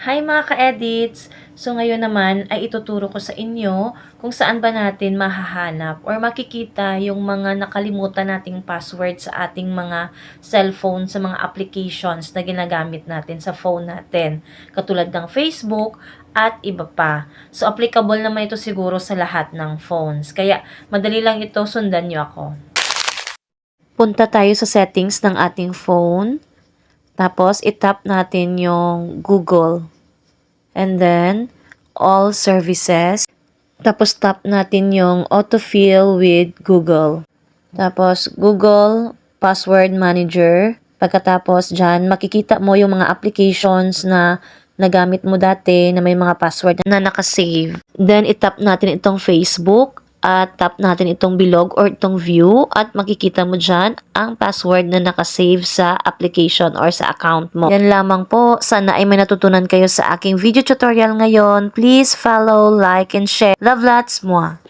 Hi mga ka-edits! So ngayon naman ay ituturo ko sa inyo kung saan ba natin mahahanap or makikita yung mga nakalimutan nating password sa ating mga cellphone, sa mga applications na ginagamit natin sa phone natin. Katulad ng Facebook at iba pa. So applicable naman ito siguro sa lahat ng phones. Kaya madali lang ito, sundan nyo ako. Punta tayo sa settings ng ating phone. Tapos itap natin yung Google. And then, all services. Tapos, tap natin yung autofill with Google. Tapos, Google Password Manager. Pagkatapos dyan, makikita mo yung mga applications na nagamit mo dati na may mga password na nakasave. Then, itap natin itong Facebook at tap natin itong bilog or itong view at makikita mo dyan ang password na nakasave sa application or sa account mo. Yan lamang po. Sana ay may natutunan kayo sa aking video tutorial ngayon. Please follow, like, and share. Love lots, mwah!